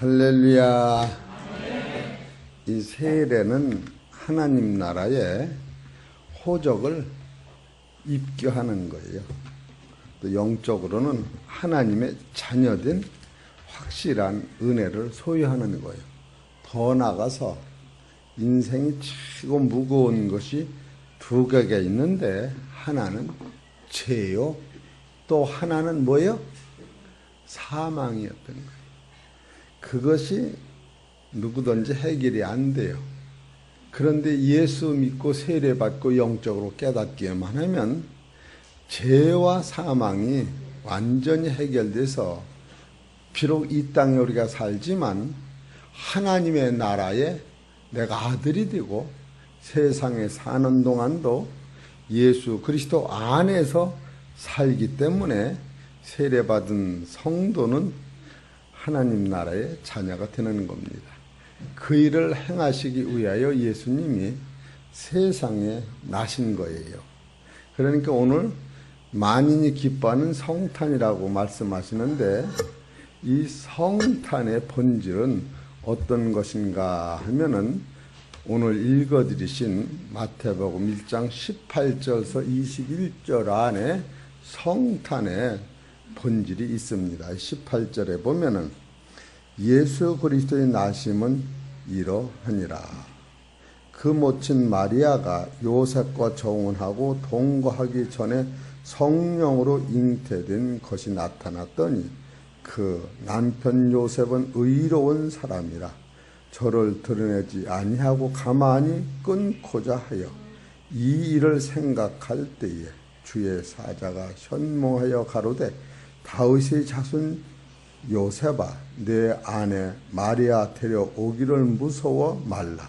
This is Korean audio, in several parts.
할렐루야. 이 세례는 하나님 나라의 호적을 입교하는 거예요. 또 영적으로는 하나님의 자녀된 확실한 은혜를 소유하는 거예요. 더 나아가서 인생이 최고 무거운 것이 두 개가 있는데, 하나는 죄요, 또 하나는 뭐예요? 사망이었던 거예요. 그것이 누구든지 해결이 안 돼요. 그런데 예수 믿고 세례받고 영적으로 깨닫기만 하면 죄와 사망이 완전히 해결돼서, 비록 이 땅에 우리가 살지만 하나님의 나라에 내가 아들이 되고 세상에 사는 동안도 예수 그리스도 안에서 살기 때문에 세례받은 성도는 하나님 나라의 자녀가 되는 겁니다. 그 일을 행하시기 위하여 예수님이 세상에 나신 거예요. 그러니까 오늘 만인이 기뻐하는 성탄이라고 말씀하시는데, 이 성탄의 본질은 어떤 것인가 하면은 오늘 읽어드리신 마태복음 1장 18절에서 21절 안에 성탄의 본질이 있습니다. 18절에 보면은 예수 그리스도의 나심은 이러하니라. 그 모친 마리아가 요셉과 정혼하고 동거하기 전에 성령으로 잉태된 것이 나타났더니, 그 남편 요셉은 의로운 사람이라 저를 드러내지 아니하고 가만히 끊고자 하여 이 일을 생각할 때에 주의 사자가 현몽하여 가로되, 다윗의 자손 요셉아, 내 아내 마리아 데려오기를 무서워 말라.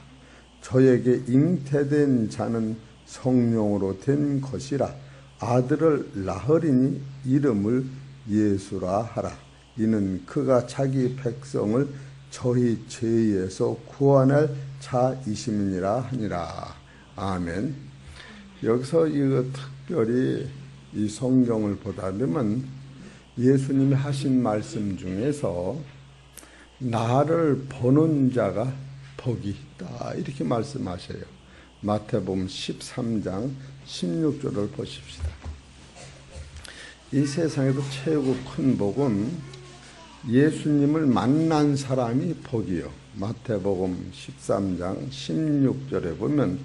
저에게 잉태된 자는 성령으로 된 것이라. 아들을 낳으리니 이름을 예수라 하라. 이는 그가 자기 백성을 저희 죄에서 구원할 자이심이니라 하니라. 아멘. 여기서 이거 특별히 이 성경을 보다 보면 예수님이 하신 말씀 중에서 나를 보는 자가 복이 있다, 이렇게 말씀하셔요. 마태복음 13장 16절을 보십시다. 이 세상에서 최고 큰 복은 예수님을 만난 사람이 복이요. 마태복음 13장 16절에 보면,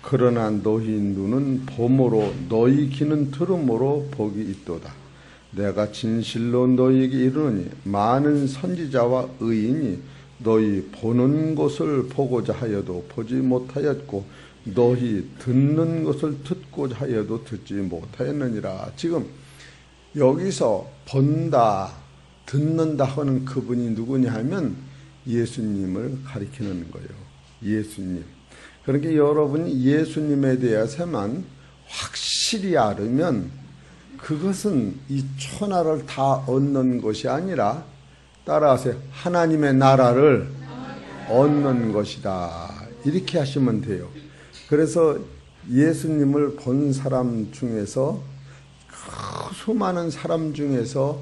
그러나 너희 눈은 봄으로 너희 귀는 들음으로 복이 있도다. 내가 진실로 너희에게 이르노니 많은 선지자와 의인이 너희 보는 것을 보고자 하여도 보지 못하였고, 너희 듣는 것을 듣고자 하여도 듣지 못하였느니라. 지금 여기서 본다, 듣는다 하는 그분이 누구냐 하면 예수님을 가리키는 거예요. 예수님. 그러니까 여러분이 예수님에 대해서만 확실히 알으면 그것은 이 천하를 다 얻는 것이 아니라, 따라하세요, 하나님의 나라를 얻는 것이다, 이렇게 하시면 돼요. 그래서 예수님을 본 사람 중에서, 그 수많은 사람 중에서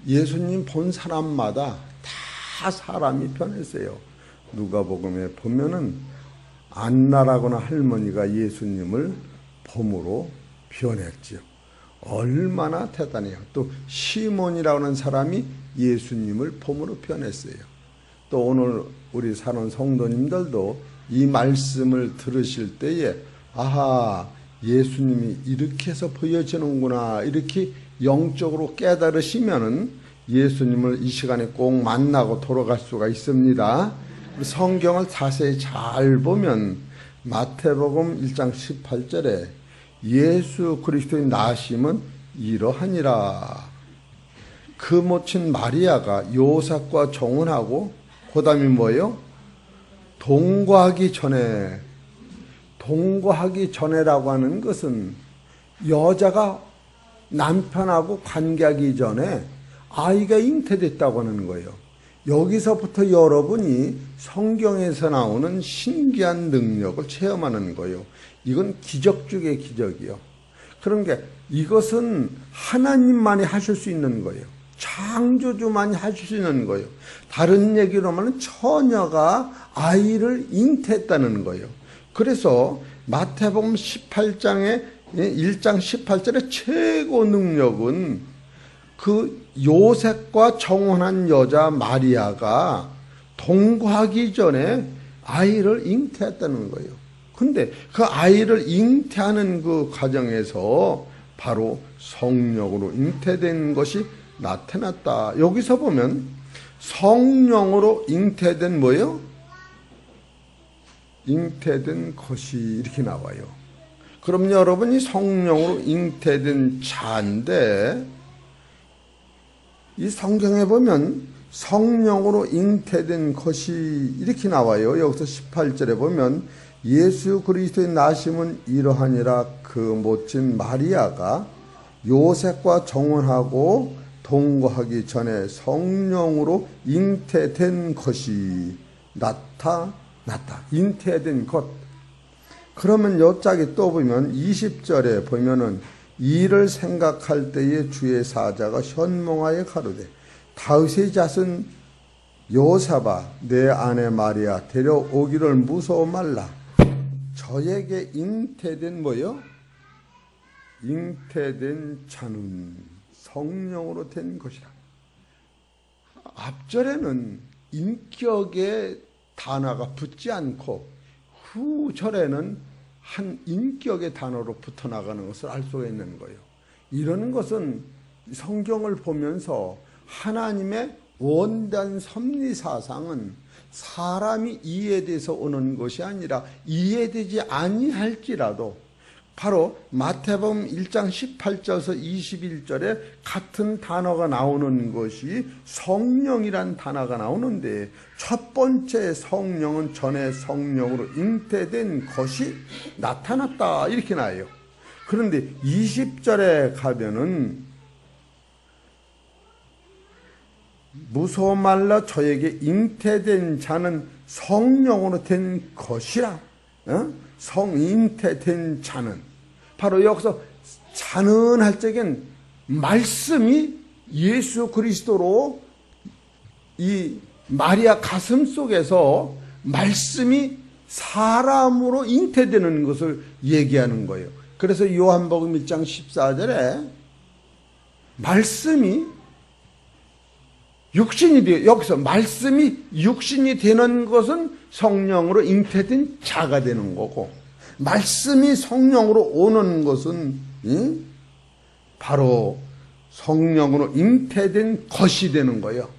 예수님 본 사람마다 다 사람이 변했어요. 누가복음에 보면은 안나라고나 할머니가 예수님을 봄으로 변했지요. 얼마나 대단해요. 또 시몬이라고 하는 사람이 예수님을 봄으로 변했어요. 또 오늘 우리 사는 성도님들도 이 말씀을 들으실 때에, 아하, 예수님이 이렇게 해서 보여지는구나, 이렇게 영적으로 깨달으시면은 예수님을 이 시간에 꼭 만나고 돌아갈 수가 있습니다. 성경을 자세히 잘 보면 마태복음 1장 18절에 예수 그리스도의 나심은 이러하니라. 그 모친 마리아가 요셉과 정혼하고, 그 다음에 뭐예요? 동거하기 전에라고 하는 것은 여자가 남편하고 관계하기 전에 아이가 잉태됐다고 하는 거예요. 여기서부터 여러분이 성경에서 나오는 신기한 능력을 체험하는 거예요. 이건 기적 중의 기적이요. 그런 게, 이것은 하나님만이 하실 수 있는 거예요. 창조주만이 할 수 있는 거예요. 다른 얘기로 하면 처녀가 아이를 잉태했다는 거예요. 그래서 마태복음 18장에 1장 18절의 최고 능력은 그 요셉과 정혼한 여자 마리아가 동거하기 전에 아이를 잉태했다는 거예요. 근데 그 아이를 잉태하는 그 과정에서 바로 성령으로 잉태된 것이 나타났다. 여기서 보면 성령으로 잉태된 뭐예요? 잉태된 것이 이렇게 나와요. 그럼 여러분이 성령으로 잉태된 자인데 이 성경에 보면 성령으로 잉태된 것이 이렇게 나와요. 여기서 18절에 보면 예수 그리스도의 나심은 이러하니라. 그 모친 마리아가 요셉과 정혼하고 동거하기 전에 성령으로 잉태된 것이 나타났다. 잉태된 것. 그러면 여짝에 또 보면 20절에 보면은 이를 생각할 때에 주의 사자가 현몽하여 가로되 다윗의 자손 요셉아 내 아내 마리아 데려오기를 무서워 말라. 저에게 잉태된 뭐요? 잉태된 자는 성령으로 된 것이라. 앞절에는 인격의 단어가 붙지 않고 후절에는 한 인격의 단어로 붙어나가는 것을 알 수가 있는 거예요. 이런 것은 성경을 보면서 하나님의 원단 섭리사상은 사람이 이해돼서 오는 것이 아니라 이해되지 아니할지라도 바로 마태복음 1장 18절에서 21절에 같은 단어가 나오는 것이 성령이란 단어가 나오는데 첫 번째 성령은 전에 성령으로 잉태된 것이 나타났다 이렇게 나와요. 그런데 20절에 가면은 무서워 말라 저에게 잉태된 자는 성령으로 된 것이라. 성잉태된 자는 바로 여기서 자는 할 적엔 말씀이 예수 그리스도로 이 마리아 가슴 속에서 말씀이 사람으로 잉태되는 것을 얘기하는 거예요. 그래서 요한복음 1장 14절에 말씀이 육신이 되어 여기서 말씀이 육신이 되는 것은 성령으로 잉태된 자가 되는 거고 말씀이 성령으로 오는 것은 바로 성령으로 잉태된 것이 되는 거예요.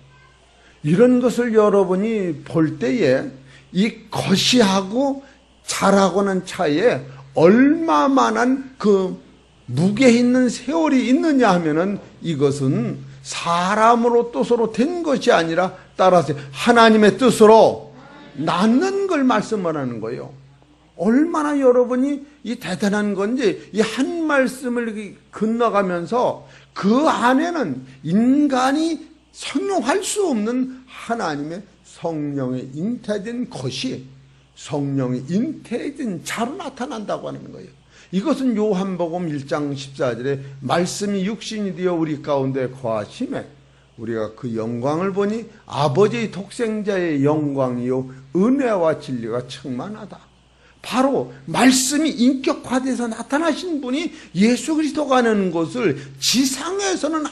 이런 것을 여러분이 볼 때에 이 것이하고 자라고는 차이에 얼마만한 그 무게 있는 세월이 있느냐 하면은 이것은 사람으로 뜻으로 된 것이 아니라 따라서 하나님의 뜻으로 낳는 걸 말씀을 하는 거예요. 얼마나 여러분이 이 대단한 건지 이 한 말씀을 건너가면서 그 안에는 인간이 성용할 수 없는 하나님의 성령의 잉태된 것이 성령이 잉태된 자로 나타난다고 하는 거예요. 이것은 요한복음 1장 14절에 말씀이 육신이 되어 우리 가운데 거하심에 우리가 그 영광을 보니 아버지의 독생자의 영광이요 은혜와 진리가 충만하다. 바로 말씀이 인격화돼서 나타나신 분이 예수 그리스도라는 것을 지상에서는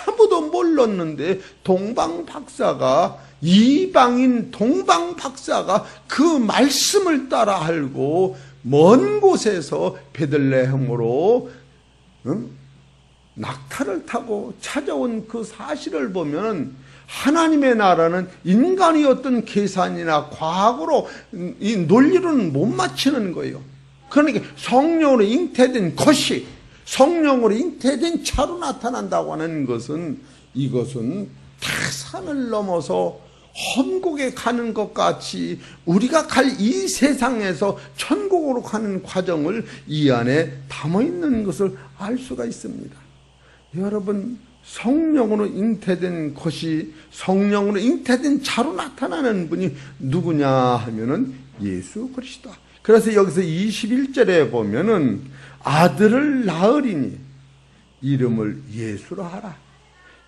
아무도 몰랐는데 동방박사가 이방인 동방박사가 그 말씀을 따라 알고 먼 곳에서 베들레헴으로 낙타를 타고 찾아온 그 사실을 보면 하나님의 나라는 인간이 어떤 계산이나 과학으로 이 논리로는 못 맞추는 거예요. 그러니까 성령으로 잉태된 것이 성령으로 잉태된 차로 나타난다고 하는 것은 이것은 다 산을 넘어서 천국에 가는 것 같이 우리가 갈 이 세상에서 천국으로 가는 과정을 이 안에 담아 있는 것을 알 수가 있습니다. 여러분 성령으로 잉태된 것이 성령으로 잉태된 자로 나타나는 분이 누구냐 하면은 예수 그리스도. 그래서 여기서 21절에 보면은 아들을 낳으리니 이름을 예수로 하라.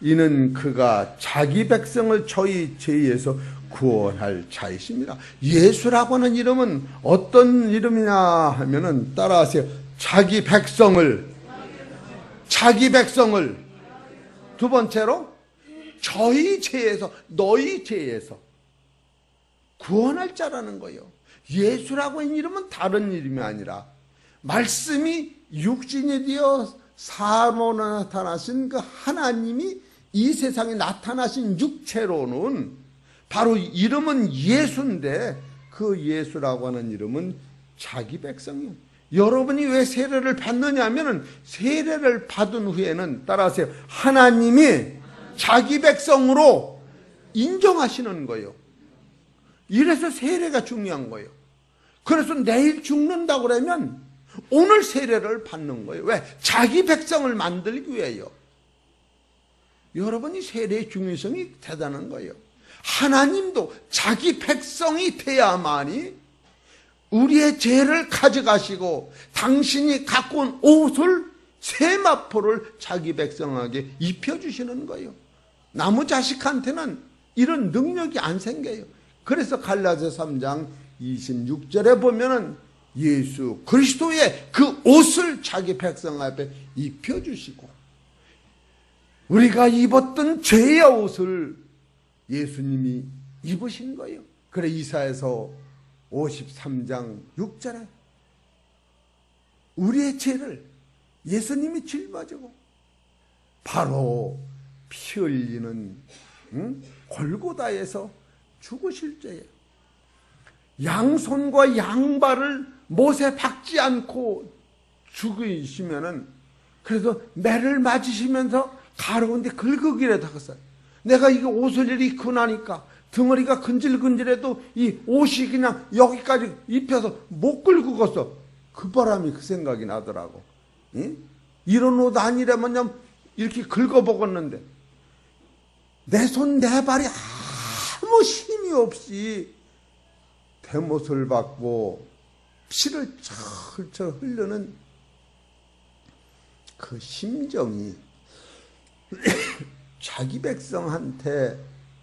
이는 그가 자기 백성을 저희 죄에서 구원할 자이십니다. 예수라고 하는 이름은 어떤 이름이냐 하면은 따라하세요. 자기 백성을 두 번째로 저희 죄에서, 너희 죄에서 구원할 자라는 거예요. 예수라고 하는 이름은 다른 이름이 아니라 말씀이 육신이 되어 사람으로 나타나신 그 하나님이 이 세상에 나타나신 육체로는 바로 이름은 예수인데, 그 예수라고 하는 이름은 자기 백성이에요. 여러분이 왜 세례를 받느냐 하면, 세례를 받은 후에는 따라하세요. 하나님이 자기 백성으로 인정하시는 거예요. 이래서 세례가 중요한 거예요. 그래서 내일 죽는다고 그러면 오늘 세례를 받는 거예요. 왜? 자기 백성을 만들기 위해요. 여러분이 세례의 중요성이 대단한 거예요. 하나님도 자기 백성이 돼야만이 우리의 죄를 가져가시고 당신이 갖고 온 옷을, 세마포를 자기 백성에게 입혀주시는 거예요. 나무 자식한테는 이런 능력이 안 생겨요. 그래서 갈라디아 3장 26절에 보면은 예수 그리스도의 그 옷을 자기 백성 앞에 입혀주시고, 우리가 입었던 죄의 옷을 예수님이 입으신 거예요. 그래 이사야서 53장 6절에 우리의 죄를 예수님이 짊어지고 바로 피 흘리는 골고다에서 죽으실 때에 양손과 양발을 못에 박지 않고 죽으시면은, 그래서 매를 맞으시면서 가로운데 긁으기라도 하겠어요. 내가 이거 옷을 이렇게 입고 나니까 덩어리가 근질근질해도 이 옷이 그냥 여기까지 입혀서 못 긁었어. 그 바람이 그 생각이 나더라고. 응? 이런 옷 아니라면 이렇게 긁어먹었는데 내 손 내 발이 아무 힘이 없이 대못을 받고 피를 철철 흐르는 그 심정이 자기 백성한테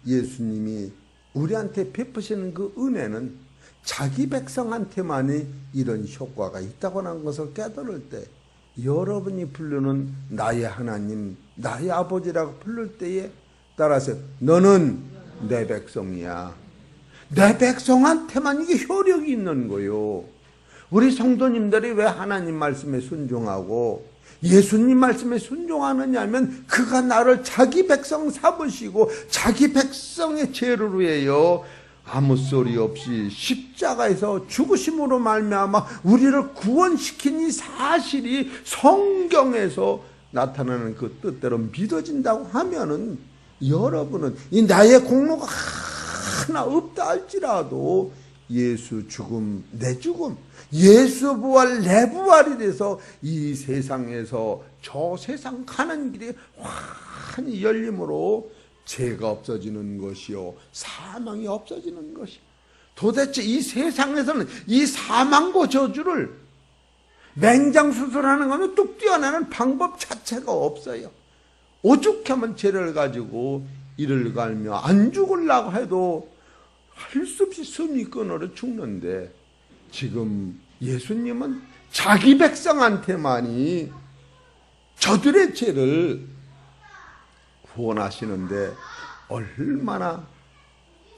예수님이 우리한테 베푸시는 그 은혜는 자기 백성한테만이 이런 효과가 있다고 하는 것을 깨달을 때, 여러분이 부르는 나의 하나님, 나의 아버지라고 부를 때에 따라서 너는 내 백성이야. 내 백성한테만 이게 효력이 있는 거요. 우리 성도님들이 왜 하나님 말씀에 순종하고 예수님 말씀에 순종하느냐 하면, 그가 나를 자기 백성 삼으시고 자기 백성의 죄를 위하여 아무 소리 없이 십자가에서 죽으심으로 말미암아 우리를 구원시킨 이 사실이 성경에서 나타나는 그 뜻대로 믿어진다고 하면은, 여러분은 이 나의 공로가 하나 없다 할지라도 예수 죽음, 내 죽음, 예수 부활, 내 부활이 돼서 이 세상에서 저 세상 가는 길이 환히 열림으로 죄가 없어지는 것이요, 사망이 없어지는 것이. 도대체 이 세상에서는 이 사망고 저주를 맹장수술하는 거는 뚝 떼어내는 방법 자체가 없어요. 오죽하면 죄를 가지고 이를 갈며 안 죽으려고 해도 할 수 없이 숨이 끊어져 죽는데, 지금 예수님은 자기 백성한테만이 저들의 죄를 구원하시는데 얼마나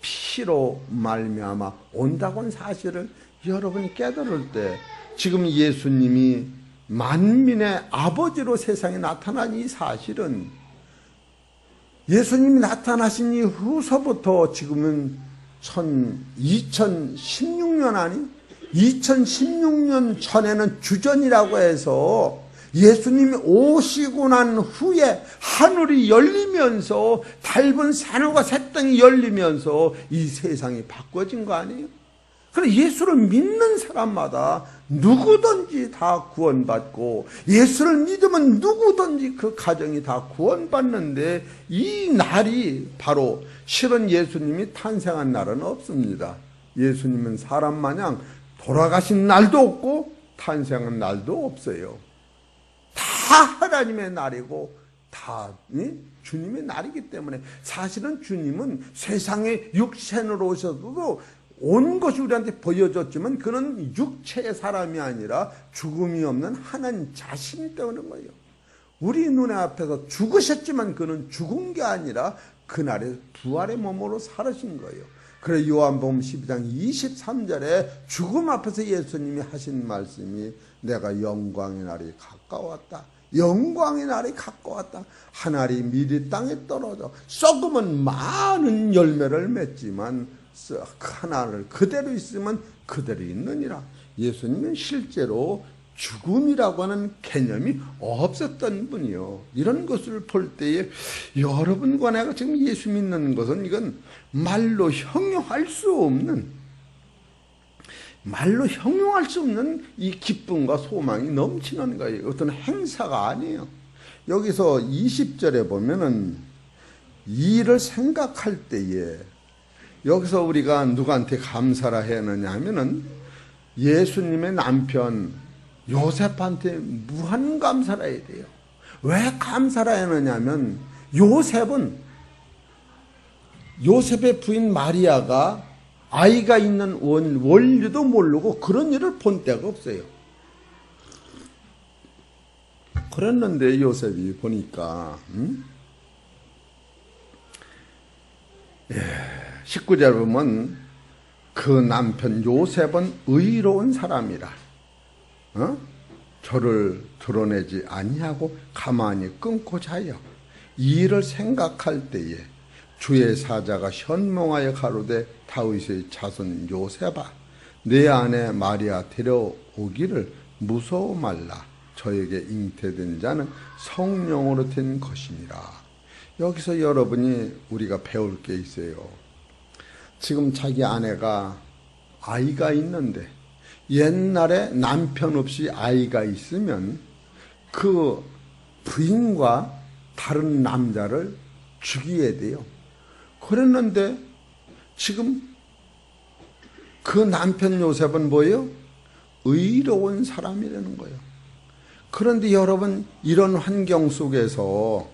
피로 말미암아 온다고는 사실을 여러분이 깨달을 때, 지금 예수님이 만민의 아버지로 세상에 나타난 이 사실은, 예수님이 나타나신 이후서부터 지금은 2016년 아니? 2016년 전에는 주전이라고 해서 예수님이 오시고 난 후에 하늘이 열리면서 닮은 산호가 새땅이 열리면서 이 세상이 바꿔진 거 아니에요? 그래, 예수를 믿는 사람마다 누구든지 다 구원받고, 예수를 믿으면 누구든지 그 가정이 다 구원받는데, 이 날이 바로 실은 예수님이 탄생한 날은 없습니다. 예수님은 사람 마냥 돌아가신 날도 없고 탄생한 날도 없어요. 다 하나님의 날이고 다 주님의 날이기 때문에 사실은 주님은 세상에 육신으로 오셔도 온 것이 우리한테 보여줬지만 그는 육체의 사람이 아니라 죽음이 없는 하나님 자신이 때문인 거예요. 우리 눈에 앞에서 죽으셨지만 그는 죽은 게 아니라 그날의 부활의 몸으로 살으신 거예요. 그래 요한복음 12장 23절에 죽음 앞에서 예수님이 하신 말씀이 내가 영광의 날이 가까웠다. 영광의 날이 가까웠다. 하늘이 미리 땅에 떨어져 썩으면 많은 열매를 맺지만 하나를 그대로 있으면 그대로 있느니라. 예수님은 실제로 죽음이라고 하는 개념이 없었던 분이요. 이런 것을 볼 때에 여러분과 내가 지금 예수 믿는 것은 이건 말로 형용할 수 없는 이 기쁨과 소망이 넘치는 거예요. 어떤 행사가 아니에요. 여기서 20절에 보면은 이 일을 생각할 때에 여기서 우리가 누구한테 감사라 했느냐 하면은 예수님의 남편 요셉한테 무한 감사라 해야 돼요. 왜 감사라 했느냐면 요셉의 부인 마리아가 아이가 있는 원리도 모르고 그런 일을 본 때가 없어요. 그랬는데 요셉이 보니까 19절 보면 그 남편 요셉은 의로운 사람이라 저를 드러내지 아니하고 가만히 끊고 자요. 이 일을 생각할 때에 주의 사자가 현몽하여 가로되 다윗의 자손 요셉아 내 아내 마리아 데려오기를 무서워 말라. 저에게 잉태된 자는 성령으로 된 것이니라. 여기서 여러분이 우리가 배울 게 있어요. 지금 자기 아내가 아이가 있는데 옛날에 남편 없이 아이가 있으면 그 부인과 다른 남자를 죽여야 돼요. 그랬는데 지금 그 남편 요셉은 뭐예요? 의로운 사람이라는 거예요. 그런데 여러분 이런 환경 속에서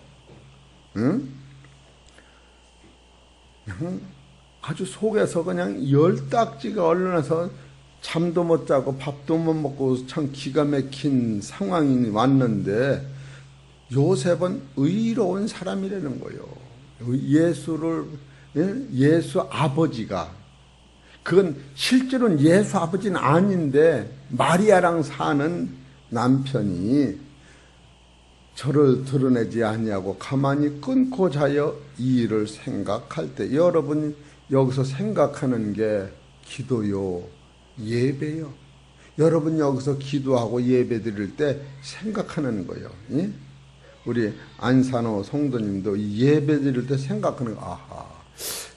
아주 속에서 그냥 열딱지가 얼려나서 잠도 못 자고 밥도 못 먹고 참 기가 막힌 상황이 왔는데 요셉은 의로운 사람이라는 거예요. 예수 아버지가 그건 실제로는 예수 아버지는 아닌데 마리아랑 사는 남편이 저를 드러내지 아니하고 가만히 끊고 자여 이 일을 생각할 때 여러분 여기서 생각하는 게 기도요. 예배요. 여러분 여기서 기도하고 예배 드릴 때 생각하는 거예요. 예? 우리 안산호 성도님도 예배 드릴 때 생각하는 거. 아하,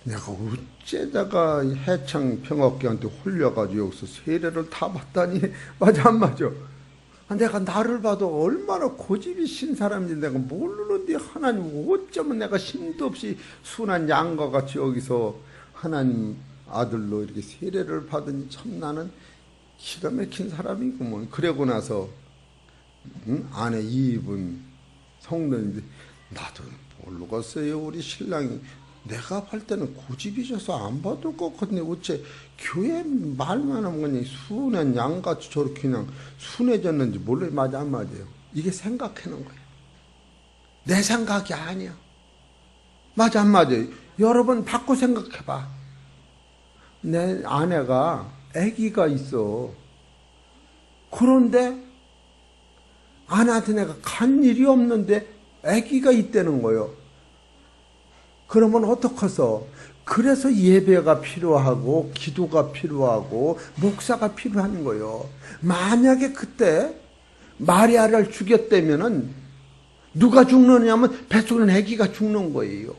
내가 어째다가 해창 평업계한테 홀려가지고 여기서 세례를 다 받다니. 맞아 안 맞아? 내가 나를 봐도 얼마나 고집이 신 사람인지 내가 모르는데 하나님 어쩌면 내가 힘도 없이 순한 양과 같이 여기서 하나님 아들로 이렇게 세례를 받으니 참 나는 기가 막힌 사람이구먼. 그러고 나서 안에 이입은 성도인데 나도 모르겠어요. 우리 신랑이 내가 볼 때는 고집이 져서 안 받을 것 같은데 어째 교회 말만 하면 그냥 순한 양같이 저렇게 그냥 순해졌는지 몰라요. 맞아 안 맞아요? 이게 생각하는 거예요. 내 생각이 아니야. 맞아 안 맞아요? 여러분 바꿔 생각해봐. 내 아내가 아기가 있어. 그런데 아내한테 내가 간 일이 없는데 아기가 있다는 거예요. 그러면 어떡해서? 그래서 예배가 필요하고 기도가 필요하고 목사가 필요한 거예요. 만약에 그때 마리아를 죽였다면은 누가 죽느냐면 뱃속에 아기가 죽는 거예요.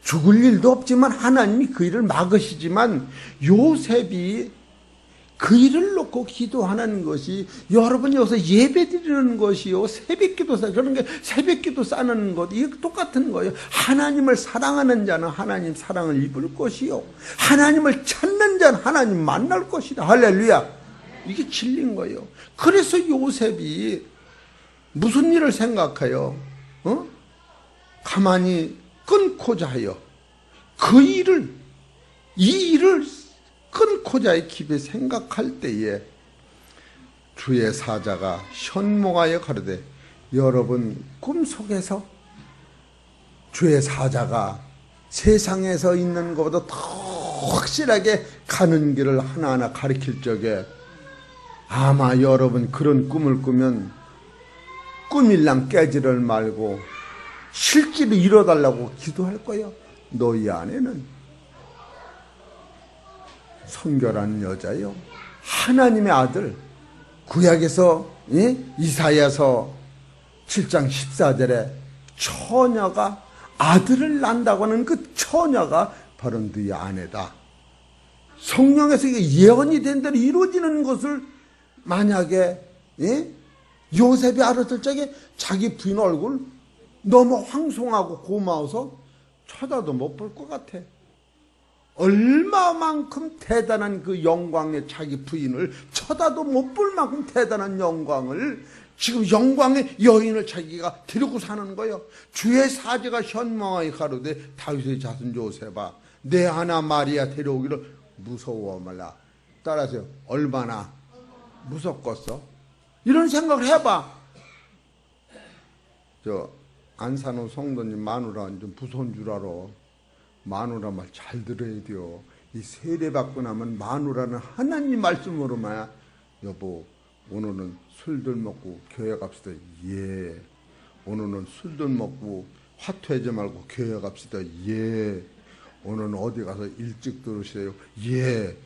죽을 일도 없지만 하나님이 그 일을 막으시지만 요셉이 그 일을 놓고 기도하는 것이 여러분이 여기서 예배 드리는 것이요. 새벽기도 그런 게 새벽기도 싸는 것 이게 똑같은 거예요. 하나님을 사랑하는 자는 하나님 사랑을 입을 것이요. 하나님을 찾는 자는 하나님 만날 것이다. 할렐루야. 이게 진리인 거예요. 그래서 요셉이 무슨 일을 생각해요? 가만히 끊고자 하여 그 일을, 이 일을 끊고자 깊이 생각할 때에 주의 사자가 현몽하여 가로되, 여러분 꿈속에서 주의 사자가 세상에서 있는 것보다 더 확실하게 가는 길을 하나하나 가르칠 적에 아마 여러분 그런 꿈을 꾸면 꿈일랑 깨지를 말고 실제로 이뤄달라고 기도할 거예요. 너희 안에는 성결한 여자요, 하나님의 아들, 구약에서 이사야서 7장 14절에 처녀가 아들을 낳는다고 하는 그 처녀가 바로 너희 아내다. 성령에서 이게 예언이 된 대로 이루어지는 것을 만약에 요셉이 알았을 적에 자기 부인 얼굴 너무 황송하고 고마워서 쳐다도 못 볼 것 같아. 얼마만큼 대단한 그 영광의 자기 부인을 쳐다도 못 볼 만큼 대단한 영광을, 지금 영광의 여인을 자기가 데리고 사는 거예요. 주의 사자가 현몽하여 가로되, 다윗의 자손 요셉아, 내 아나 마리아 데려오기를 무서워 말라. 따라하세요. 얼마나 무섭겠어? 이런 생각을 해봐. 안산호 성도님 마누라 좀 무서운 줄 알아. 마누라 말 잘 들어야 돼요. 이 세례 받고 나면 마누라는 하나님 말씀으로만, 여보 오늘은 술들 먹고 교회 갑시다. 예. 오늘은 술들 먹고 화투하지 말고 교회 갑시다. 예. 오늘은 어디 가서 일찍 들으세요. 예.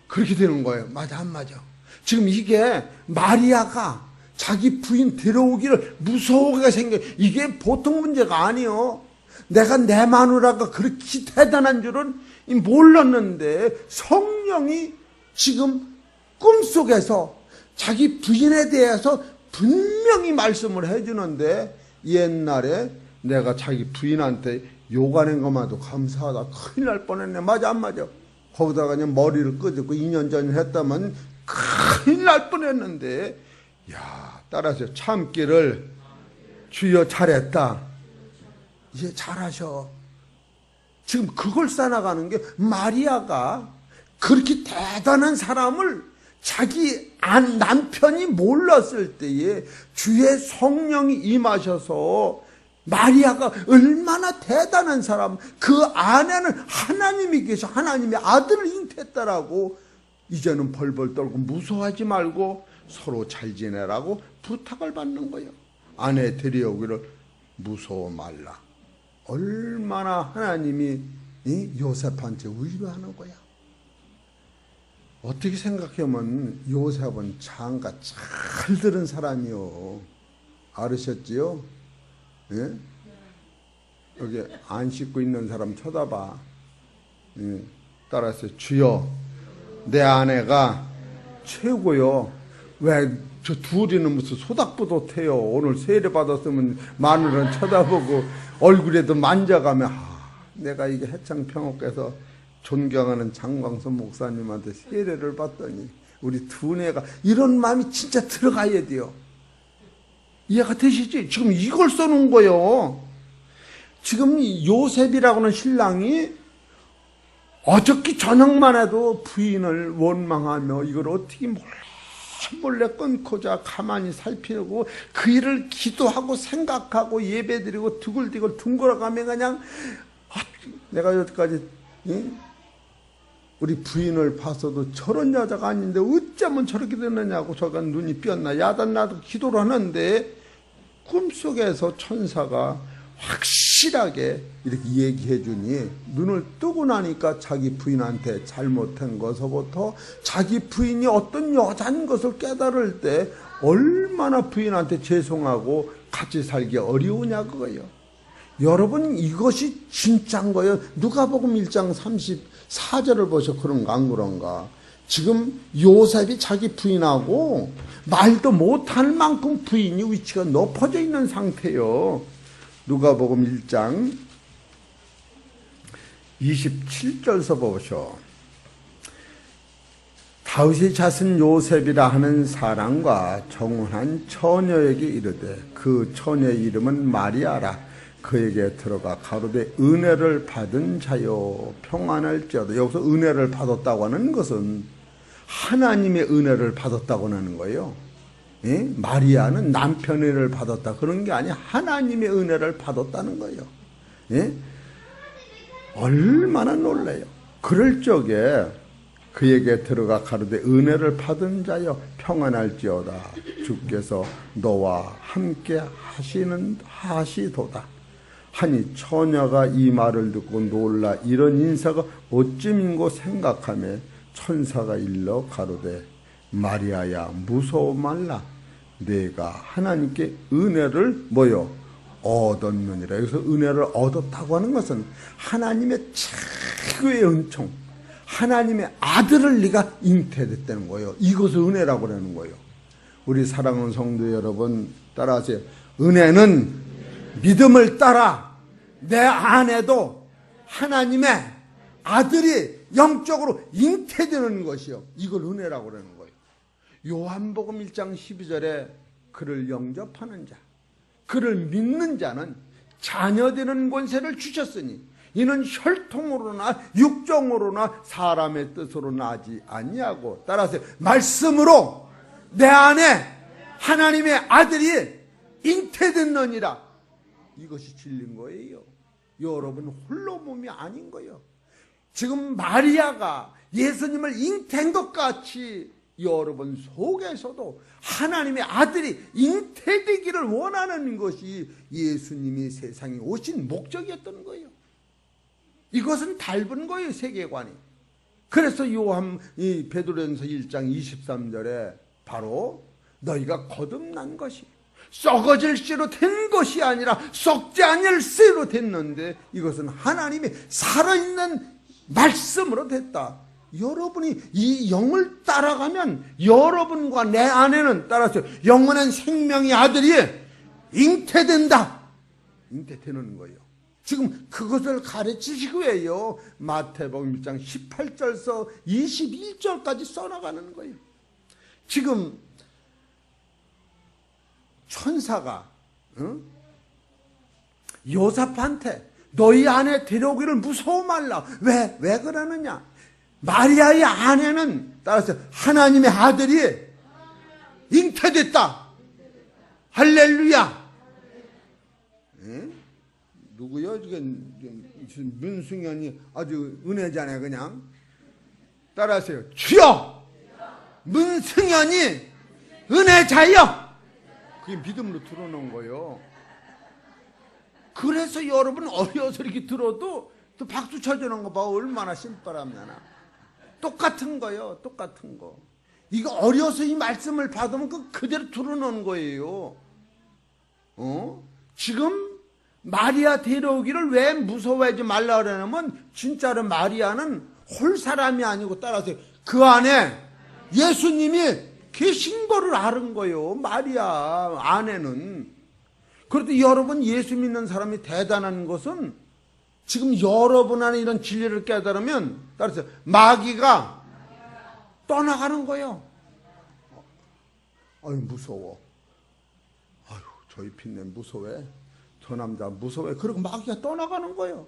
그렇게 되는 거예요. 맞아 안 맞아? 지금 이게 마리아가 자기 부인 데려오기를 무서워가 생겨. 이게 보통 문제가 아니요. 내가 내 마누라가 그렇게 대단한 줄은 몰랐는데 성령이 지금 꿈속에서 자기 부인에 대해서 분명히 말씀을 해주는데, 옛날에 내가 자기 부인한테 욕하는 것만도 감사하다. 큰일 날 뻔했네. 맞아 안 맞아? 거기다가 그냥 머리를 끄집고 2년 전에 했다면 큰일 날 뻔했는데, 야, 따라서 참기를 주여 잘했다. 이제 잘하셔. 지금 그걸 쌓아가는 게, 마리아가 그렇게 대단한 사람을 자기 남편이 몰랐을 때에 주의 성령이 임하셔서 마리아가 얼마나 대단한 사람, 그 안에는 하나님이 계셔. 하나님의 아들을 잉태했다라고. 이제는 벌벌 떨고 무서워하지 말고 서로 잘 지내라고 부탁을 받는 거예요. 아내 데려오기를 무서워 말라. 얼마나 하나님이 요셉한테 위로하는 거야. 어떻게 생각하면 요셉은 장가 잘 들은 사람이요. 알으셨지요? 예? 여기 안 씻고 있는 사람 쳐다봐. 예. 따라서 주여, 내 아내가 최고요. 왜 저 둘이는 무슨 소닥부도태요. 오늘 세례 받았으면 마누라는 쳐다보고 얼굴에도 만져가며, 내가 이게 해창평업께서 존경하는 장광선 목사님한테 세례를 받더니 우리 두뇌가 이런 마음이 진짜 들어가야 돼요. 이해가 되시지? 지금 이걸 써놓은 거예요. 지금 요셉이라고 하는 신랑이 어저께 저녁만 해도 부인을 원망하며 이걸 어떻게 몰래 끊고자 가만히 살피고 그 일을 기도하고 생각하고 예배드리고 두글두글 둥글어가며 그냥, 내가 여태까지 우리 부인을 봤어도 저런 여자가 아닌데 어쩌면 저렇게 되느냐고 저가 눈이 삐었나 야단나도 기도를 하는데, 꿈속에서 천사가 확실하게 이렇게 얘기해 주니 눈을 뜨고 나니까 자기 부인한테 잘못한 것서부터 자기 부인이 어떤 여자인 것을 깨달을 때 얼마나 부인한테 죄송하고 같이 살기 어려우냐 그거예요. 여러분, 이것이 진짜인 거예요. 누가복음 1장 34절을 보셔. 그런가 안 그런가? 지금 요셉이 자기 부인하고 말도 못할 만큼 부인이 위치가 높아져 있는 상태예요. 누가복음 1장 27절서 보셔. 다윗의 자손 요셉이라 하는 사람과 정혼한 처녀에게 이르되, 그 처녀의 이름은 마리아라. 그에게 들어가 가로되 은혜를 받은 자여 평안할지어다. 여기서 은혜를 받았다고 하는 것은 하나님의 은혜를 받았다고 하는 거예요. 예? 마리아는 남편의 은혜를 받았다 그런 게 아니야. 하나님의 은혜를 받았다는 거예요. 예? 얼마나 놀라요. 그럴 적에 그에게 들어가 가로되 은혜를 받은 자여 평안할지어다. 주께서 너와 함께 하시도다. 하니 처녀가 이 말을 듣고 놀라 이런 인사가 어찌민고 생각하며 천사가 일러 가로되 마리아야 무서워 말라. 내가 하나님께 은혜를 얻었느니라. 여기서 은혜를 얻었다고 하는 것은 하나님의 최고의 은총, 하나님의 아들을 네가 잉태됐다는 거예요. 이것을 은혜라고 하는 거예요. 우리 사랑하는 성도 여러분 따라하세요. 은혜는 믿음을 따라 내 안에도 하나님의 아들이 영적으로 잉태되는 것이요. 이걸 은혜라고 하는 거예요. 요한복음 1장 12절에 그를 영접하는 자, 그를 믿는 자는 자녀되는 권세를 주셨으니 이는 혈통으로나 육정으로나 사람의 뜻으로 나지 아니하고 따라서 말씀으로 내 안에 하나님의 아들이 잉태됐느니라. 이것이 진리인 거예요. 여러분 홀로 몸이 아닌 거예요. 지금 마리아가 예수님을 잉태한 것 같이 여러분 속에서도 하나님의 아들이 잉태되기를 원하는 것이 예수님이 세상에 오신 목적이었던 거예요. 이것은 닮은 거예요, 세계관이. 그래서 베드로전서 1장 23절에 바로 너희가 거듭난 것이 썩어질 씨로 된 것이 아니라 썩지 않을 씨로 됐는데 이것은 하나님이 살아있는 말씀으로 됐다. 여러분이 이 영을 따라가면 여러분과 내 안에는 따라서 영원한 생명의 아들이 잉태된다. 잉태되는 거예요. 지금 그것을 가르치시고 해요. 마태복음 1장 18절서 21절까지 써나가는 거예요. 지금 천사가 요셉한테 너희 안에 데려오기를 무서워 말라. 왜 그러느냐? 마리아의 안에는 따라서 하나님의 아들이 잉태됐다. 할렐루야. 예? 누구요? 지금 문승현이 아주 은혜자네. 그냥 따라하세요. 주여 문승현이 은혜자여. 그게 믿음으로 들어놓은 거예요. 그래서 여러분 어려서 이렇게 들어도 또 박수 쳐주는 거 봐. 얼마나 신바람나나. 똑같은 거예요. 똑같은 거. 이거 어려서 이 말씀을 받으면 그대로 들어놓은 거예요. 지금 마리아 데려오기를 왜 무서워하지 말라 그러냐면 진짜로 마리아는 홀 사람이 아니고 따라서 그 안에 예수님이 계신 거를 아는 거예요. 마리아 안에는. 그래도 여러분 예수 믿는 사람이 대단한 것은 지금 여러분 안에 이런 진리를 깨달으면 따라서 마귀가 떠나가는 거예요. 아유 무서워. 아유 저희 pit내 무서워해. 저 남자 무서워해. 그리고 마귀가 떠나가는 거예요.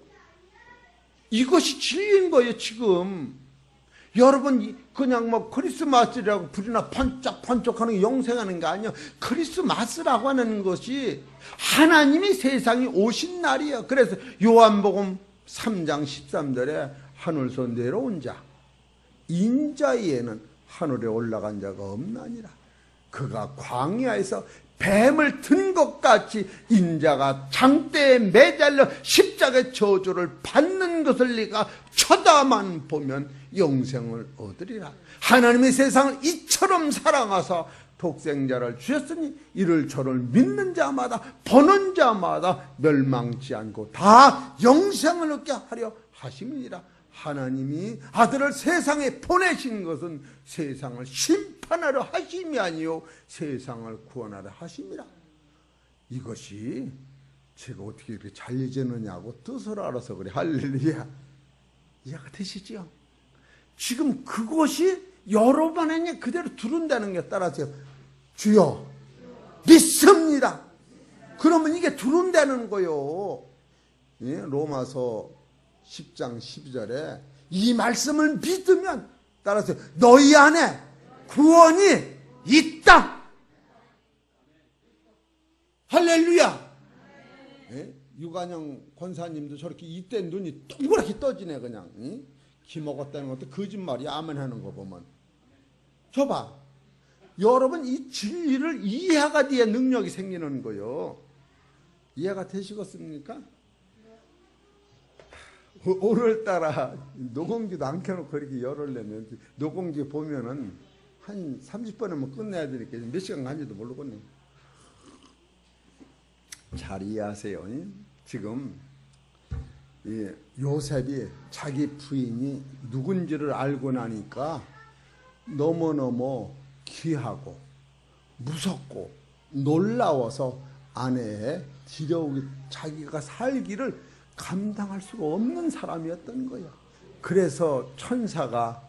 이것이 진리인 거예요. 지금 여러분 그냥 뭐 크리스마스라고 불이나 번쩍번쩍하는 게 영생하는 게 아니에요. 크리스마스라고 하는 것이 하나님이 세상에 오신 날이에요. 그래서 요한복음 3장 13절에 하늘에서 내려온 자 인자에는 하늘에 올라간 자가 없나니라. 그가 광야에서 뱀을 든 것 같이 인자가 장대에 매달려 십자가의 저주를 받는 것을 네가 쳐다만 보면 영생을 얻으리라. 하나님의 세상을 이처럼 사랑하사 독생자를 주셨으니 이를 저를 믿는 자마다 보는 자마다 멸망치 않고 다 영생을 얻게 하려 하심이니라. 하나님이 아들을 세상에 보내신 것은 세상을 심판하려 하심이 아니요 세상을 구원하려 하심이라. 이것이 제가 어떻게 이렇게 잘 잊었느냐고 뜻을 알아서 그래. 할렐루야. 이해가 되시죠? 지금 그것이 여러분 안에 그대로 들은다는 게 따라서 주여 믿습니다. 그러면 이게 들어온다는 거요. 예? 로마서 10장 12절에 이 말씀을 믿으면, 따라서 너희 안에 구원이 있다. 할렐루야. 예? 유관영 권사님도 저렇게 이때 눈이 동그랗게 떠지네 그냥. 예? 기 먹었다는 것도 거짓말이야. 아멘 하는 거 보면. 저봐. 여러분 이 진리를 이해하가 뒤에 능력이 생기는 거요. 이해가 되시겠습니까? 오늘따라 녹음기도 안 켜놓고 이렇게 열을 내면 녹음기 보면은 한 30분이면 끝내야 되니까 몇 시간 간지도 모르겠네. 잘 이해하세요. 지금 요셉이 자기 부인이 누군지를 알고 나니까 너무너무 귀하고 무섭고 놀라워서 아내의 지려오기, 자기가 살기를 감당할 수가 없는 사람이었던 거예요. 그래서 천사가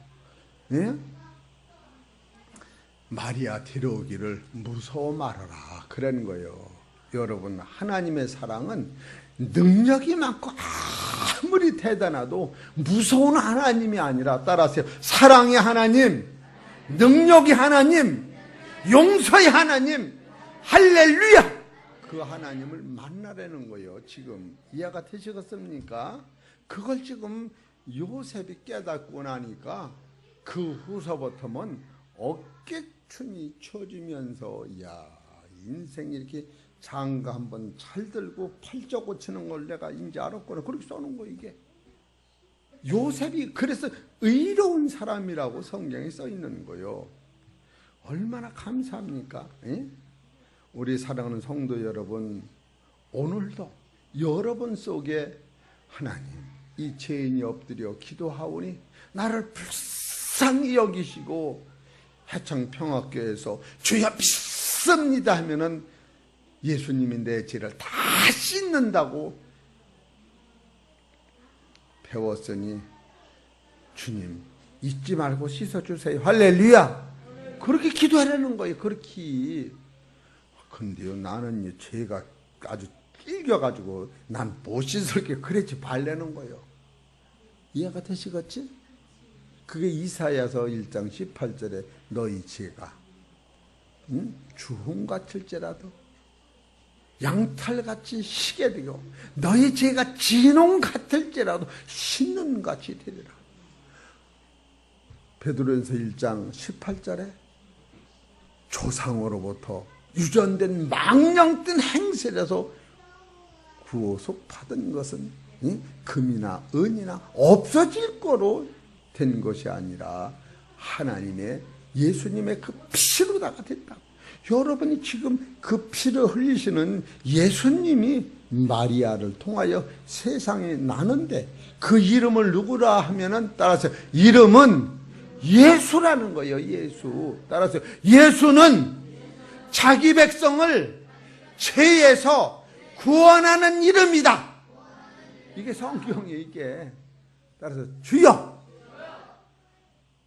마리아 데려오기를 무서워 말아라 그러는 거예요. 여러분, 하나님의 사랑은 능력이 많고 아무리 대단해도 무서운 하나님이 아니라, 따라서 사랑의 하나님, 능력의 하나님, 용서의 하나님, 할렐루야, 그 하나님을 만나라는 거예요. 지금 이해가 되시겠습니까? 그걸 지금 요셉이 깨닫고 나니까 그 후서부터는 어깨춤이 쳐지면서, 야, 인생이 이렇게 장가 한번 잘 들고 팔자 고치는 걸 내가 이제 알았구나. 그렇게 써놓은 거 이게. 요셉이 그래서 의로운 사람이라고 성경에 써 있는 거요. 얼마나 감사합니까? 에? 우리 사랑하는 성도 여러분, 오늘도 여러분 속에 하나님, 이 죄인이 엎드려 기도하오니 나를 불쌍히 여기시고 해창평화교회에서 주여 믿습니다 하면은 예수님이 내 죄를 다 씻는다고 배웠으니 주님 잊지 말고 씻어주세요. 할렐루야. 그렇게 기도하라는 거예요. 그렇게. 근데요, 나는 죄가 아주 찔겨가지고 난 못 씻을게. 그랬지 발라는 거예요. 이해가 되시겠지? 그게 이사야서 1장 18절에 너희 죄가 주홍 같을지라도 양털같이 희게 되고 너희 죄가 진홍 같을지라도 신눈같이 되리라. 베드로전서 1장 18절에 조상으로부터 유전된 망령된 행실에서 구속 받은 것은 금이나 은이나 없어질 거로 된 것이 아니라 하나님의 예수님의 그 피로다가 됐다. 여러분이 지금 그 피를 흘리시는 예수님이 마리아를 통하여 세상에 나는데 그 이름을 누구라 하면은, 따라서 이름은 예수라는 거예요. 예수. 따라서 예수는 자기 백성을 죄에서 구원하는 이름이다. 이게 성경이에요. 이게. 따라서 주여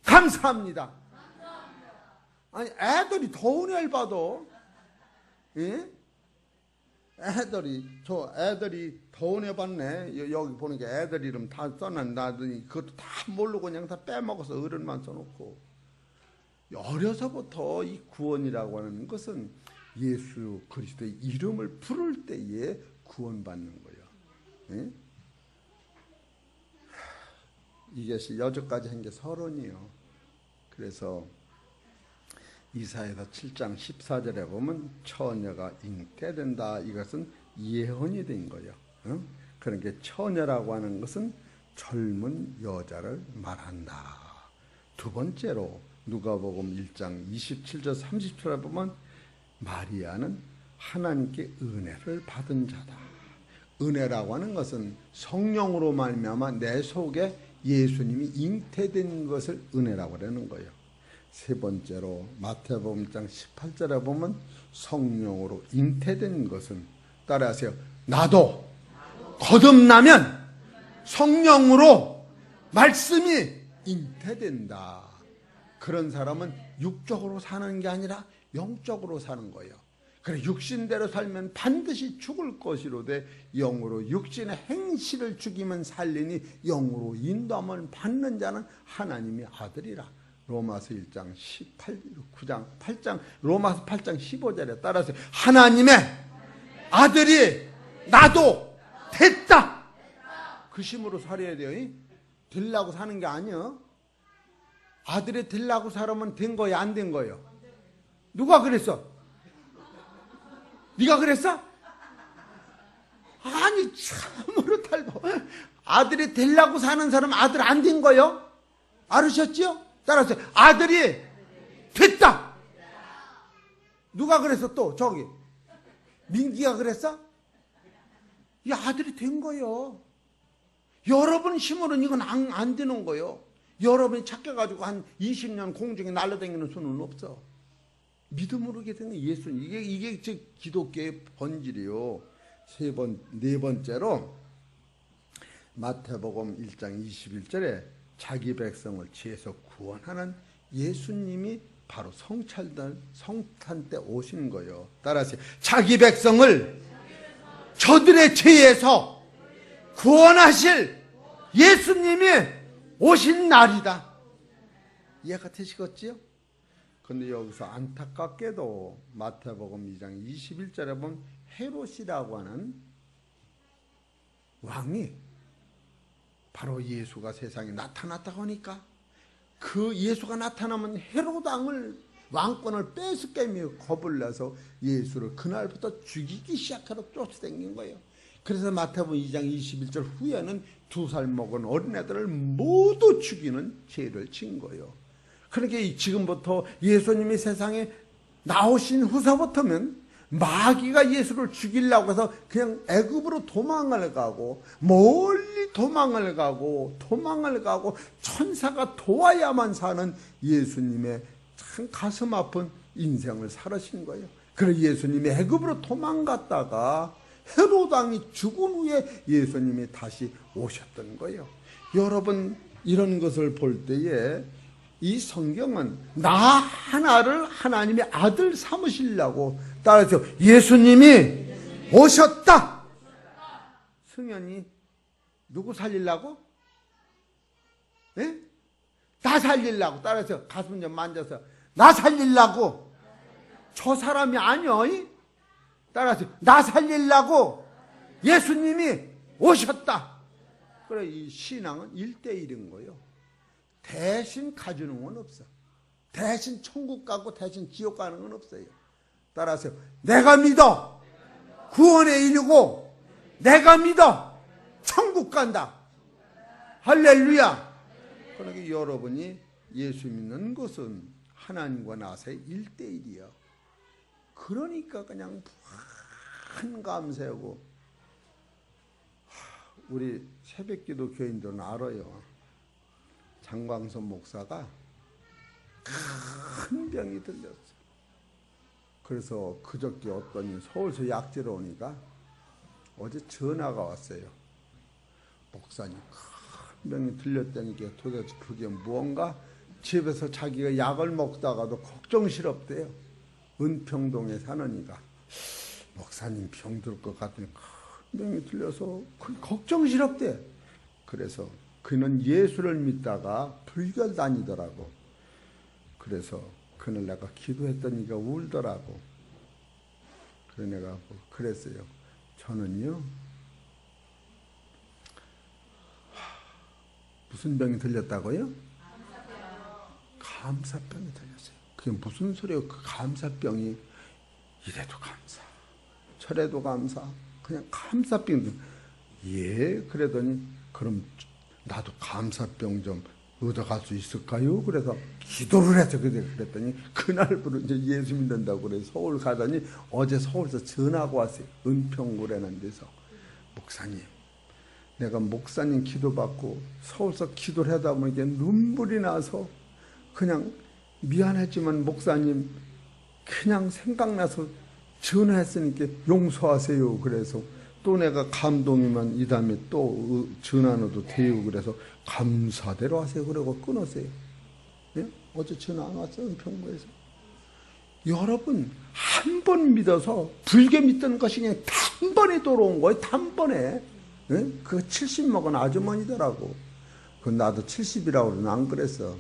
감사합니다. 아니, 애들이 더운 애를 봐도, 예? 애들이 더운 애 봤네. 여기 보니까 애들 이름 다 써놨다더니 그것도 다 모르고 그냥 다 빼먹어서 어른만 써놓고. 어려서부터 이 구원이라고 하는 것은 예수 그리스도의 이름을 부를 때에 구원받는 거예요. 예? 이것이 여기까지 한 게 서론이요. 그래서 이사야서 7장 14절에 보면 처녀가 잉태된다. 이것은 예언이 된 거예요. 그러니까 처녀라고 하는 것은 젊은 여자를 말한다. 두 번째로 누가복음 1장 27절 30절에 보면 마리아는 하나님께 은혜를 받은 자다. 은혜라고 하는 것은 성령으로 말미암아 내 속에 예수님이 잉태된 것을 은혜라고 하는 거예요. 세 번째로 마태복음 1장 18절에 보면 성령으로 잉태된 것은, 따라하세요, 나도 거듭나면 성령으로 말씀이 잉태된다. 그런 사람은 육적으로 사는 게 아니라 영적으로 사는 거예요. 그래 육신대로 살면 반드시 죽을 것이로되 영으로 육신의 행실을 죽이면 살리니 영으로 인도함을 받는 자는 하나님의 아들이라. 로마서 1장 9장 8장 로마서 8장 15절에 따라서 하나님의 아들이 나도 됐다. 그 심으로 살아야 돼요. 되려고 사는 게 아니야. 아들이 되려고 살면 된 거야, 안 된 거예요? 누가 그랬어? 네가 그랬어? 아니 참으로 탈보. 아들이 되려고 사는 사람 아들 안 된 거예요? 알으셨죠? 따라서 아들이 됐다. 누가 그랬어? 또 저기 민기가 그랬어? 이 아들이 된 거예요. 여러분 힘으로는 이건 안 되는 거예요. 여러분이 착해가지고 한 20년 공중에 날아다니는 수는 없어. 믿음으로 게 되는 예수님. 이게 즉 기독교의 본질이요. 네 번째로 마태복음 1장 21절에 자기 백성을 지에서 구원하는 예수님이 바로 성탄 때 오신 거예요. 따라서 자기 백성을 저들의 죄에서 구원하실 예수님이 오신 날이다. 이해가 되시겠지요? 근데 여기서 안타깝게도 마태복음 2장 21절에 보면 헤롯이라고 하는 왕이 바로 예수가 세상에 나타났다고 하니까 그 예수가 나타나면 헤롯 왕을 왕권을 뺏으깨며 겁을 내서 예수를 그날부터 죽이기 시작하러 쫓아다닌 거예요. 그래서 마태복음 2장 21절 후에는 2살 먹은 어린애들을 모두 죽이는 죄를 진 거예요. 그러니까 지금부터 예수님이 세상에 나오신 후서부터는 마귀가 예수를 죽이려고 해서 그냥 애굽으로 도망을 가고 멀리 도망을 가고 천사가 도와야만 사는 예수님의 참 가슴 아픈 인생을 살으신 거예요. 그래서 예수님이 애굽으로 도망갔다가 헤롯 왕이 죽은 후에 예수님이 다시 오셨던 거예요. 여러분 이런 것을 볼 때에 이 성경은 나 하나를 하나님의 아들 삼으시려고 따라서 예수님이 오셨다. 승현이 누구 살리려고? 네? 나 살리려고. 따라서 가슴 좀 만져서 나 살리려고. 저 사람이 아니여. 따라서 나 살리려고 예수님이 오셨다. 그래 이 신앙은 1대1인 거예요. 대신 가주는 건 없어. 대신 천국 가고 대신 지옥 가는 건 없어요. 따라서 내가 믿어 구원에 이르고 내가 믿어 천국 간다. 할렐루야. 그러니까 여러분이 예수 믿는 것은 하나님과 나서의 1대1이야. 그러니까 그냥 한 감사하고 우리 새벽기도 교인들은 알아요. 장광선 목사가 큰 병이 들렸어. 그래서 그저께 어떠니 서울서 약지로 오니까 어제 전화가 왔어요. 목사님 큰 병이 들렸다니까 도대체 그게 무언가? 집에서 자기가 약을 먹다가도 걱정스럽대요. 은평동에 사느니까 목사님 병들 것 같으니 큰 병이 들려서 걱정스럽대. 그래서 그는 예수를 믿다가 불교 다니더라고. 그래서 그날 내가 기도했더니가 울더라고. 그래 내가 그랬어요. 저는요 무슨 병이 들렸다고요? 감사병이 들렸어요. 그게 무슨 소리예요? 그 감사병이 이래도 감사, 저래도 감사, 그냥 감사병. 예, 그러더니 그럼 나도 감사병 좀 얻어갈 수 있을까요? 그래서 기도를 해서 그랬더니 그날부로 이제 예수 믿는다고 그래 서울 가더니 어제 서울에서 전화가 왔어요. 은평구라는 데서 목사님, 내가 목사님 기도받고 서울서 기도를 하다 보니까 눈물이 나서 그냥 미안했지만 목사님 그냥 생각나서 전화했으니까 용서하세요. 그래서 또 내가 감동이면 이 다음에 또 전화도 돼요. 그래서 감사대로 하세요. 그러고 끊었어요. 예? 어제 전화 안 왔어요. 은평구에서. 여러분 한 번 믿어서 불교 믿던 것이 그냥 단번에 돌아온 거예요. 단번에. 예? 그거 70 먹은 아주머니더라고. 그 나도 70이라고 그러면 안 그랬어.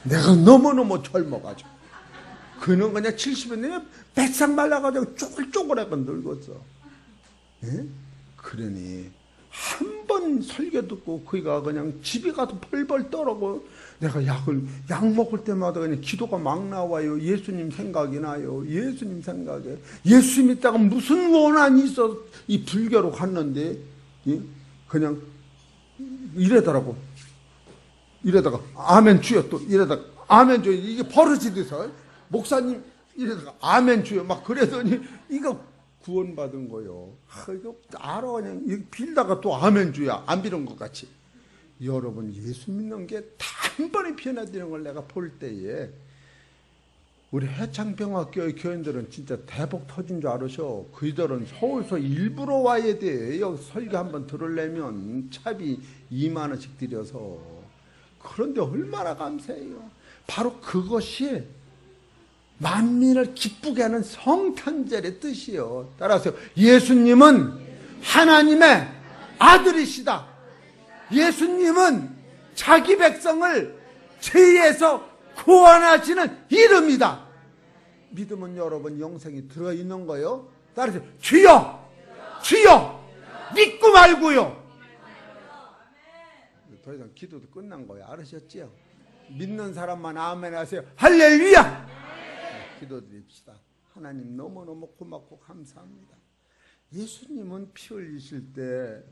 내가 너무너무 젊어가지고. 그는 그냥 70인데 백상 말라가지고 쪼글쪼글하게 늙었어. 예? 그러니 한 번 설교 듣고 그이가 그냥 집에 가서 벌벌 떨고 내가 약 먹을 때마다 그냥 기도가 막 나와요. 예수님 생각이 나요. 예수님 생각에. 예수 믿다가 무슨 원한이 있어 이 불교로 갔는데 예? 그냥 이래더라고. 이래다가 아멘 주여 또 이래다가 아멘 주여 이게 버릇이 돼서 목사님 이래다가 아멘 주여 막 그러더니 이거 구원받은 거요. 이거 알아 그냥 빌다가 또 아멘 주야 안 빌은 것 같이. 여러분 예수 믿는 게 단번에 변화되는 걸 내가 볼 때에 우리 해창병학교의 교인들은 진짜 대복 터진 줄 알으셔. 그이들은 서울서 일부러 와야 돼. 여기 설교 한번 들으려면 차비 2만 원씩 들여서. 그런데 얼마나 감사해요. 바로 그것이 만민을 기쁘게 하는 성탄절의 뜻이요. 따라서 예수님은 하나님의 아들이시다. 예수님은 자기 백성을 죄에서 구원하시는 이름이다. 믿으면 여러분 영생이 들어있는 거요. 따라서 주여 주여 믿고 말고요. 더 이상 기도도 끝난 거예요. 알으셨지요? 믿는 사람만 아멘 하세요. 할렐루야. 기도드립시다. 하나님 너무너무 고맙고 감사합니다. 예수님은 피 흘리실 때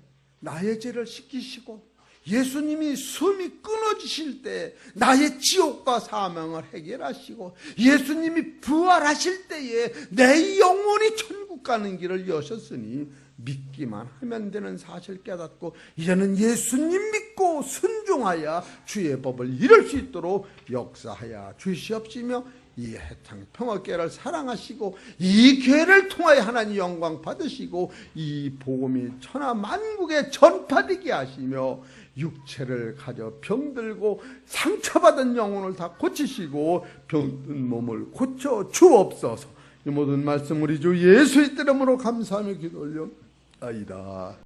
나의 죄를 씻기시고 예수님이 숨이 끊어지실 때 나의 지옥과 사망을 해결하시고 예수님이 부활하실 때에 내 영혼이 천국 가는 길을 여셨으니 믿기만 하면 되는 사실 깨닫고 이제는 예수님 믿고 순종하여 주의 법을 이룰 수 있도록 역사하여 주시옵시며 이 해창 평화교회를 사랑하시고 이 교회를 통하여 하나님 영광 받으시고 이 복음이 천하 만국에 전파되게 하시며 육체를 가져 병들고 상처받은 영혼을 다 고치시고 병든 몸을 고쳐 주옵소서. 이 모든 말씀 우리 주 예수의 이름으로 감사하며 기도 올려아이다.